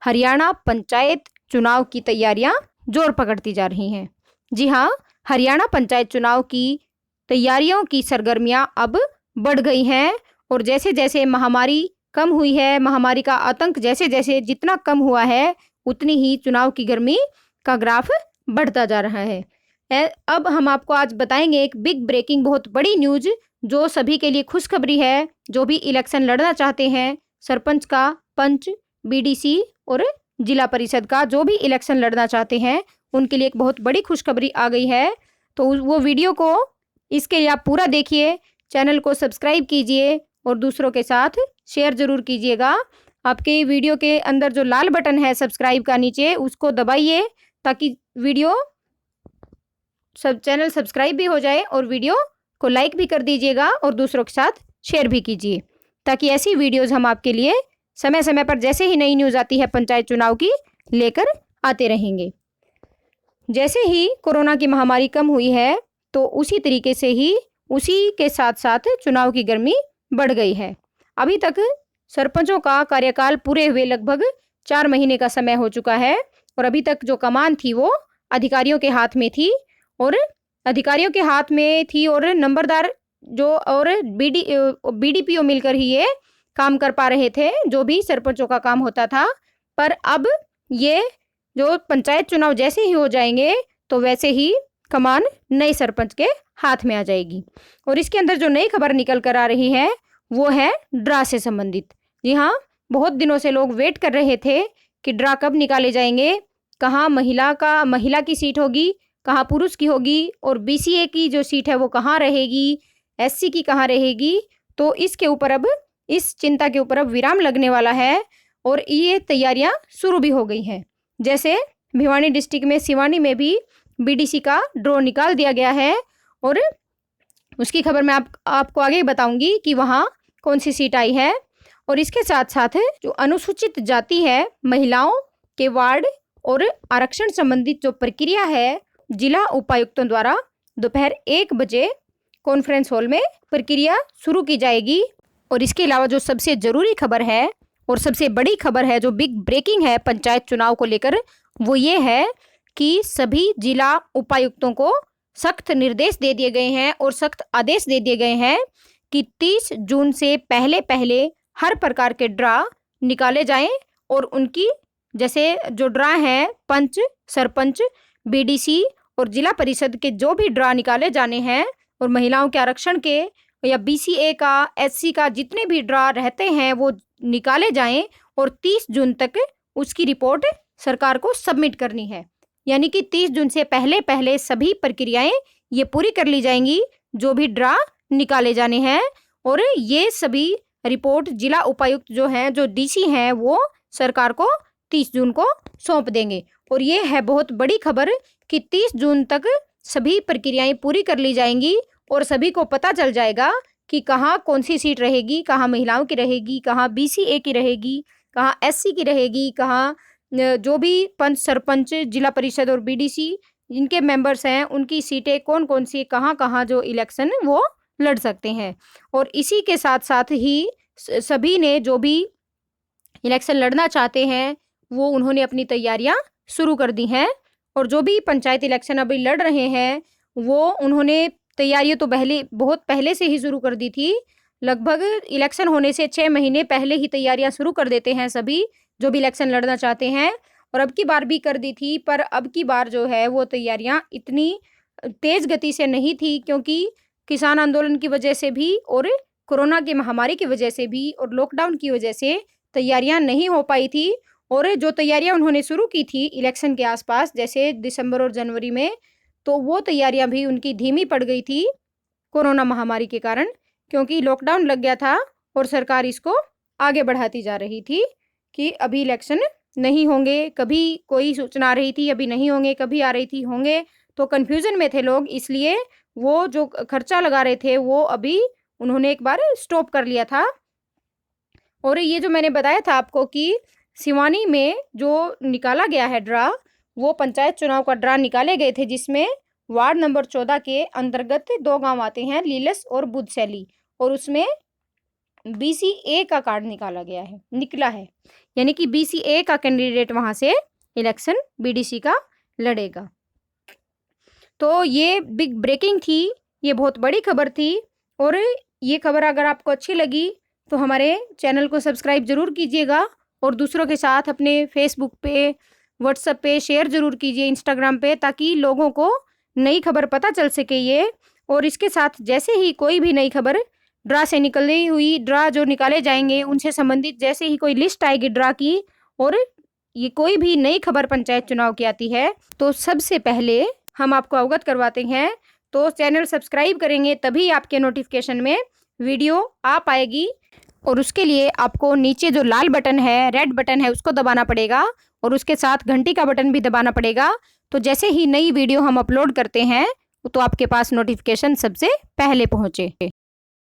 हरियाणा पंचायत चुनाव की तैयारियां जोर पकड़ती जा रही हैं। जी हाँ, हरियाणा पंचायत चुनाव की तैयारियों की सरगर्मियां अब बढ़ गई हैं और जैसे जैसे महामारी कम हुई है, महामारी का आतंक जैसे जैसे जितना कम हुआ है, उतनी ही चुनाव की गर्मी का ग्राफ बढ़ता जा रहा है। अब हम आपको आज बताएंगे एक बिग ब्रेकिंग, बहुत बड़ी न्यूज जो सभी के लिए खुशखबरी है। जो भी इलेक्शन लड़ना चाहते हैं, सरपंच का, पंच, बीडीसी और जिला परिषद का जो भी इलेक्शन लड़ना चाहते हैं, उनके लिए एक बहुत बड़ी खुशखबरी आ गई है। तो वो वीडियो को इसके लिए आप पूरा देखिए, चैनल को सब्सक्राइब कीजिए और दूसरों के साथ शेयर जरूर कीजिएगा। आपके वीडियो के अंदर जो लाल बटन है सब्सक्राइब का नीचे, उसको दबाइए ताकि वीडियो चैनल सब्सक्राइब भी हो जाए और वीडियो को लाइक भी कर दीजिएगा और दूसरों के साथ शेयर भी कीजिए, ताकि ऐसी वीडियोस हम आपके लिए समय समय पर जैसे ही नई न्यूज़ आती है पंचायत चुनाव की लेकर आते रहेंगे। जैसे ही कोरोना की महामारी कम हुई है, तो उसी तरीके से ही उसी के साथ साथ चुनाव की गर्मी बढ़ गई है। अभी तक सरपंचों का कार्यकाल पूरे हुए लगभग 4 महीने का समय हो चुका है और अभी तक जो कमान थी वो अधिकारियों के हाथ में थी और नंबरदार जो और बीडीपीओ मिलकर ही ये काम कर पा रहे थे, जो भी सरपंचों का काम होता था। पर अब ये जो पंचायत चुनाव जैसे ही हो जाएंगे तो वैसे ही कमान नए सरपंच के हाथ में आ जाएगी। और इसके अंदर जो नई खबर निकल कर आ रही है वो है ड्रा से संबंधित। जी हाँ, बहुत दिनों से लोग वेट कर रहे थे कि ड्रा कब निकाले जाएंगे, कहाँ महिला की सीट होगी, कहाँ पुरुष की होगी और बीसीए की जो सीट है वो कहाँ रहेगी, एससी की कहाँ रहेगी। तो इसके ऊपर अब इस चिंता के ऊपर अब विराम लगने वाला है और ये तैयारियां शुरू भी हो गई हैं। जैसे भिवानी डिस्ट्रिक्ट में सिवानी में भी बीडीसी का ड्रॉ निकाल दिया गया है और उसकी खबर मैं आपको आगे बताऊंगी कि वहाँ कौन सी सीट आई है। और इसके साथ साथ जो अनुसूचित जाति है, महिलाओं के वार्ड और आरक्षण संबंधित जो प्रक्रिया है, जिला उपायुक्तों द्वारा दोपहर 1 बजे कॉन्फ्रेंस हॉल में प्रक्रिया शुरू की जाएगी। और इसके अलावा जो सबसे ज़रूरी खबर है और सबसे बड़ी खबर है, जो बिग ब्रेकिंग है पंचायत चुनाव को लेकर, वो ये है कि सभी जिला उपायुक्तों को सख्त निर्देश दे दिए गए हैं और सख्त आदेश दे दिए गए हैं कि 30 जून से पहले पहले हर प्रकार के ड्रा निकाले जाएं और उनकी जैसे जो ड्रा हैं पंच, सरपंच, बीडीसी और जिला परिषद के जो भी ड्रा निकाले जाने हैं और महिलाओं के आरक्षण के या बीसीए का, एससी का जितने भी ड्रा रहते हैं वो निकाले जाएं और 30 जून तक उसकी रिपोर्ट सरकार को सबमिट करनी है। यानी कि 30 जून से पहले पहले सभी प्रक्रियाएं ये पूरी कर ली जाएंगी जो भी ड्रा निकाले जाने हैं और ये सभी रिपोर्ट जिला उपायुक्त जो हैं, जो डीसी हैं, वो सरकार को 30 जून को सौंप देंगे। और ये है बहुत बड़ी खबर कि 30 जून तक सभी प्रक्रियाएं पूरी कर ली जाएंगी और सभी को पता चल जाएगा कि कहाँ कौन सी सीट रहेगी, कहाँ महिलाओं की रहेगी, कहाँ बीसीए की रहेगी, कहाँ एससी की रहेगी, कहाँ जो भी पंच, सरपंच, जिला परिषद और बीडीसी जिनके मेंबर्स हैं उनकी सीटें कौन कौन सी, कहाँ कहाँ जो इलेक्शन वो लड़ सकते हैं। और इसी के साथ साथ ही सभी ने जो भी इलेक्शन लड़ना चाहते हैं वो उन्होंने अपनी तैयारियां शुरू कर दी हैं। और जो भी पंचायत इलेक्शन अभी लड़ रहे हैं वो उन्होंने तैयारियां तो बहुत पहले से ही शुरू कर दी थी। लगभग इलेक्शन होने से 6 महीने पहले ही तैयारियां शुरू कर देते हैं सभी जो भी इलेक्शन लड़ना चाहते हैं। और अब की बार भी कर दी थी, पर अब की बार जो है वो तैयारियां इतनी तेज गति से नहीं थी, क्योंकि किसान आंदोलन की वजह से भी और कोरोना की महामारी की वजह से भी और लॉकडाउन की वजह से तैयारियां नहीं हो पाई थी। और जो तैयारियां उन्होंने शुरू की थी इलेक्शन के आसपास, जैसे दिसंबर और जनवरी में, तो वो तैयारियां भी उनकी धीमी पड़ गई थी कोरोना महामारी के कारण, क्योंकि लॉकडाउन लग गया था और सरकार इसको आगे बढ़ाती जा रही थी कि अभी इलेक्शन नहीं होंगे। कभी कोई सूचना आ रही थी अभी नहीं होंगे, कभी आ रही थी होंगे, तो कन्फ्यूज़न में थे लोग। इसलिए वो जो खर्चा लगा रहे थे वो अभी उन्होंने एक बार स्टॉप कर लिया था। और ये जो मैंने बताया था आपको कि सिवानी में जो निकाला गया है ड्रा, वो पंचायत चुनाव का ड्रा निकाले गए थे, जिसमें वार्ड नंबर 14 के अंतर्गत 2 गांव आते हैं, लीलस और बुधसैली, और उसमें बीसीए का कार्ड निकला है। यानी कि BCA का कैंडिडेट वहाँ से इलेक्शन BDC का लड़ेगा। तो ये बिग ब्रेकिंग थी, ये बहुत बड़ी खबर थी। और ये खबर अगर आपको अच्छी लगी तो हमारे चैनल को सब्सक्राइब ज़रूर कीजिएगा और दूसरों के साथ अपने फेसबुक पे, व्हाट्सएप पे शेयर ज़रूर कीजिए, इंस्टाग्राम पे, ताकि लोगों को नई खबर पता चल सके ये। और इसके साथ जैसे ही कोई भी नई खबर ड्रा से निकली हुई, ड्रा जो निकाले जाएंगे उनसे संबंधित जैसे ही कोई लिस्ट आएगी ड्रा की, और ये कोई भी नई खबर पंचायत चुनाव की आती है, तो सबसे पहले हम आपको अवगत करवाते हैं। तो चैनल सब्सक्राइब करेंगे तभी आपके नोटिफिकेशन में वीडियो आ पाएगी। और उसके लिए आपको नीचे जो लाल बटन है, रेड बटन है, उसको दबाना पड़ेगा और उसके साथ घंटी का बटन भी दबाना पड़ेगा। तो जैसे ही नई वीडियो हम अपलोड करते हैं तो आपके पास नोटिफिकेशन सबसे पहले पहुंचे।